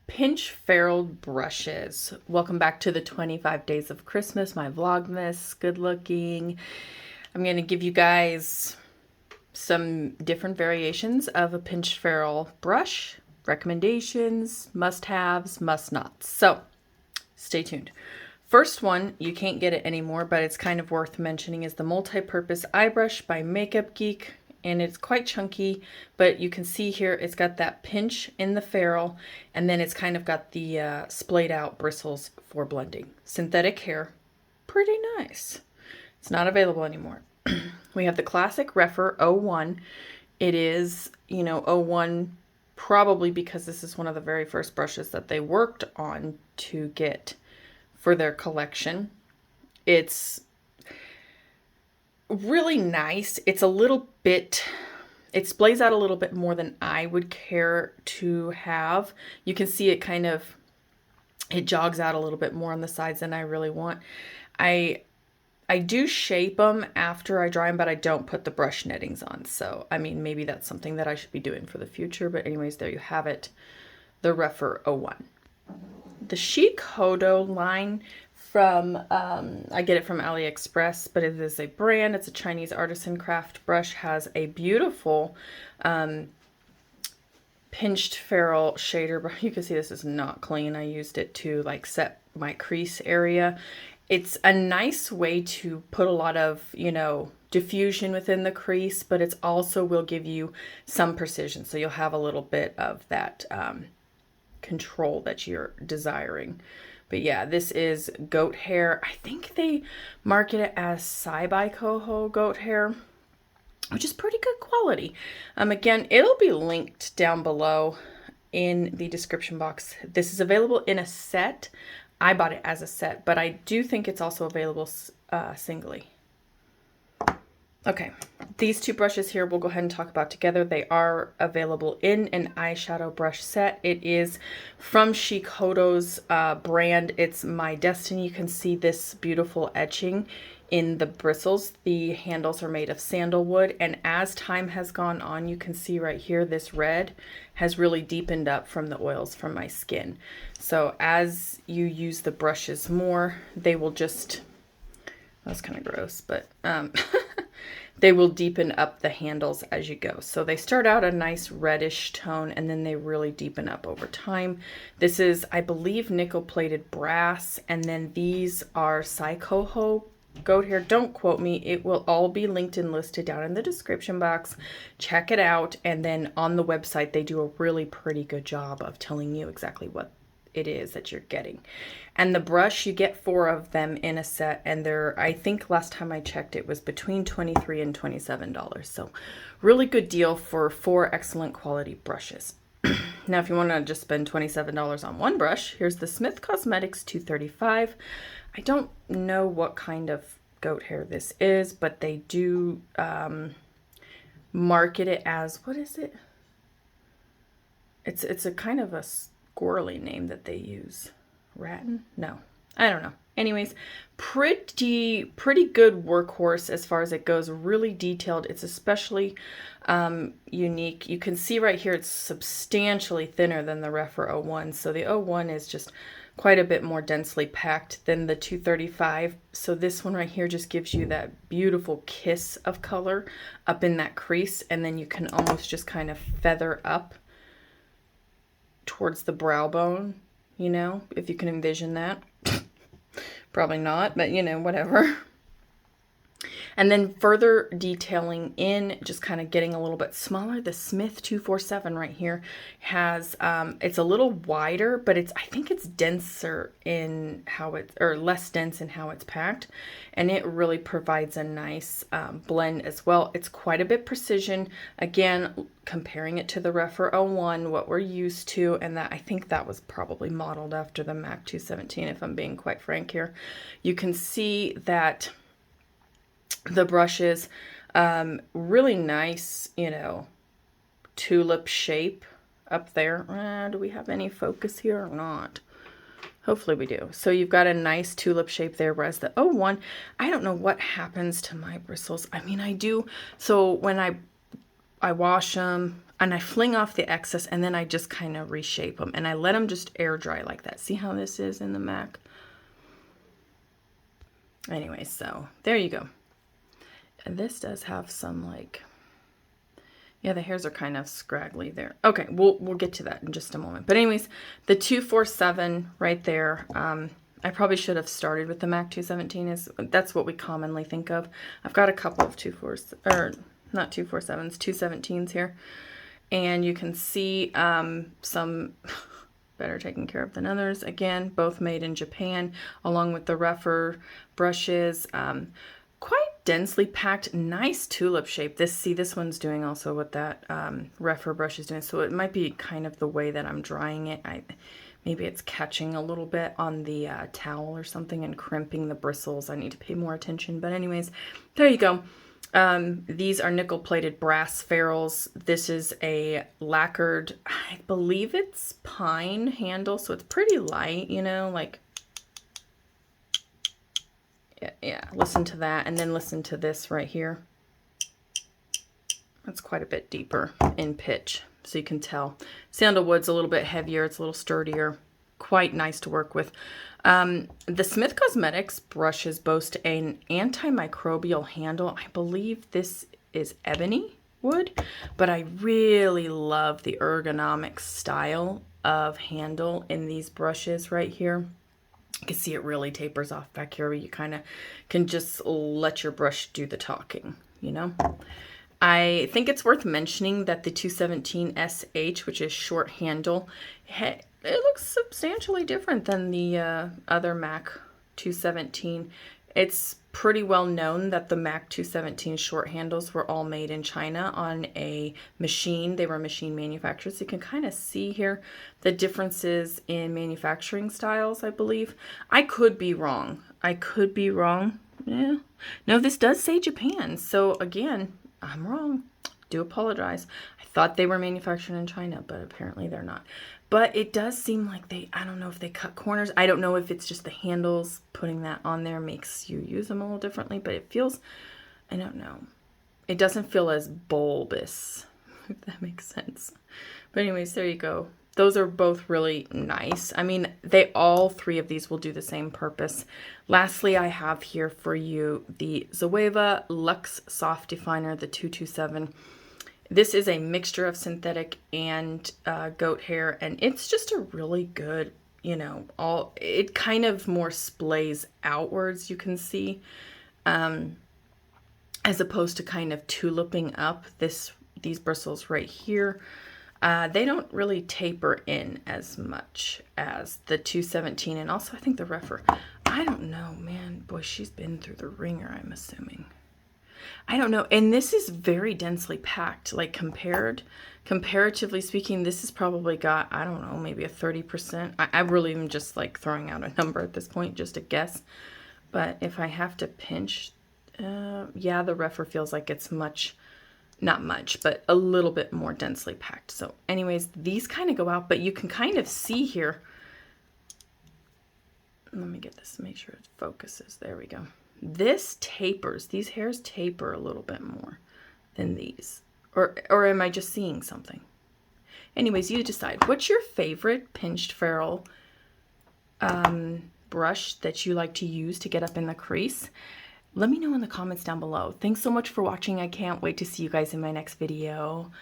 Pinched Ferrule Brushes. Welcome back to the 25 Days of Christmas, my Vlogmas. Good looking. I'm going to give you guys some different variations of a Pinched Ferrule brush, recommendations, must-haves, must-nots. So stay tuned. First one, you can't get it anymore, but it's kind of worth mentioning, is the Multi-Purpose Eye Brush by Makeup Geek. And it's quite chunky, but you can see here it's got that pinch in the ferrule, and then it's kind of got the splayed out bristles for blending. Synthetic hair, pretty nice. It's not available anymore. We have the classic Refer 01. It is, you know, 01 probably because this is one of the very first brushes that they worked on to get for their collection. It's really nice. It's a little bit, it splays out a little bit more than I would care to have. You can see it kind of, it jogs out a little bit more on the sides than I really want. I do shape them after I dry them, but I don't put the brush nettings on. So, I mean, maybe that's something that I should be doing for the future. But anyways, there you have it. The Refer 01. The Chic Hodo line from, I get it from AliExpress, but it is a brand. It's a Chinese artisan craft brush. Has a beautiful pinched ferrule shader. You can see this is not clean. I used it to like set my crease area. It's a nice way to put a lot of, you know, diffusion within the crease, but it's also will give you some precision. So you'll have a little bit of that control that you're desiring. But yeah, this is goat hair. I think they market it as Saibai Coho goat hair, which is pretty good quality. Again, it'll be linked down below in the description box. This is available in a set. I bought it as a set, but I do think it's also available singly. Okay, these two brushes here we'll go ahead and talk about together. They are available in an eyeshadow brush set. It is from Chic Hodo's brand. It's My Destiny. You can see this beautiful etching in the bristles. The handles are made of sandalwood, and as time has gone on, you can see right here this red has really deepened up from the oils from my skin. So as you use the brushes more, they will just, that's kind of gross, but they will deepen up the handles as you go. So they start out a nice reddish tone, and then they really deepen up over time. This is, I believe, nickel-plated brass, and then these are Coho goat hair. Don't quote me. It will all be linked and listed down in the description box. Check it out, and then on the website, they do a really pretty good job of telling you exactly what it is that you're getting. And the brush, you get 4 of them in a set, and they're, I think last time I checked, it was between $23 and $27. So really good deal for 4 excellent quality brushes. Now, if you want to just spend $27 on one brush, here's the Smith Cosmetics 235. I don't know what kind of goat hair this is, but they do market it as, what is it? It's a kind of a squirrely name that they use. Rattan? No, I don't know. Anyways, pretty good workhorse as far as it goes. Really detailed. It's especially unique. You can see right here it's substantially thinner than the Refer 01. So the 01 is just quite a bit more densely packed than the 235. So this one right here just gives you that beautiful kiss of color up in that crease, and then you can almost just kind of feather up towards the brow bone, you know, if you can envision that. Probably not, but you know, whatever. And then further detailing in, just kind of getting a little bit smaller, the Smith 247 right here has, it's a little wider, but I think it's denser in how it, or less dense in how it's packed. And it really provides a nice blend as well. It's quite a bit precision. Again, comparing it to the Refer 01, what we're used to, and that I think that was probably modeled after the MAC 217, if I'm being quite frank here. You can see that the brushes, really nice, you know, tulip shape up there. Do we have any focus here or not? Hopefully we do. So you've got a nice tulip shape there, whereas the 01, I don't know what happens to my bristles. I mean, I do. So when I wash them, and I fling off the excess, and then I just kind of reshape them, and I let them just air dry like that. See how this is in the MAC? Anyway, so there you go. And this does have some, like, yeah, the hairs are kind of scraggly there. Okay, we'll get to that in just a moment. But anyways, the 247 right there, I probably should have started with the MAC 217. That's what we commonly think of. I've got a couple of not 247s, 217s here. And you can see some better taken care of than others. Again, both made in Japan, along with the Refer brushes. Quite densely packed, nice tulip shape. This one's doing also what that Refer brush is doing. So it might be kind of the way that I'm drying it. Maybe it's catching a little bit on the towel or something and crimping the bristles. I need to pay more attention. But anyways, there you go. These are nickel-plated brass ferrules. This is a lacquered, I believe it's pine handle, so it's pretty light, you know, like, yeah, listen to that, and then listen to this right here. That's quite a bit deeper in pitch, so you can tell. Sandalwood's a little bit heavier, it's a little sturdier, quite nice to work with. The Smith Cosmetics brushes boast an antimicrobial handle. I believe this is ebony wood, but I really love the ergonomic style of handle in these brushes right here. You can see it really tapers off back here, where you kind of can just let your brush do the talking, you know? I think it's worth mentioning that the 217 SH, which is short handle, it looks substantially different than the other MAC 217. It's pretty well known that the MAC 217 short handles were all made in China on a machine. They were machine manufactured. So you can kind of see here the differences in manufacturing styles, I believe. I could be wrong. Yeah. No, this does say Japan. So again, I'm wrong. Do apologize. I thought they were manufactured in China, but apparently they're not. But it does seem like I don't know if they cut corners. I don't know if it's just the handles. Putting that on there makes you use them a little differently, but it feels, I don't know. It doesn't feel as bulbous, if that makes sense. But anyways, there you go. Those are both really nice. I mean, all three of these will do the same purpose. Lastly, I have here for you the Zoeva Luxe Soft Definer, the 227. This is a mixture of synthetic and goat hair, and it's just a really good, you know, it kind of more splays outwards, you can see, as opposed to kind of tuliping up these bristles right here. They don't really taper in as much as the 217, and also I think the Refer. I don't know, man. Boy, she's been through the ringer, I'm assuming. I don't know. And this is very densely packed. Like comparatively speaking, this has probably got, I don't know, maybe a 30%. I really am just like throwing out a number at this point, just a guess. But if I have to pinch, yeah, the Refer feels like it's not much, but a little bit more densely packed. So anyways, these kind of go out, but you can kind of see here. Let me get this, make sure it focuses. There we go. This tapers, these hairs taper a little bit more than these. Or am I just seeing something? Anyways, you decide. What's your favorite pinched ferrule brush that you like to use to get up in the crease? Let me know in the comments down below. Thanks so much for watching. I can't wait to see you guys in my next video.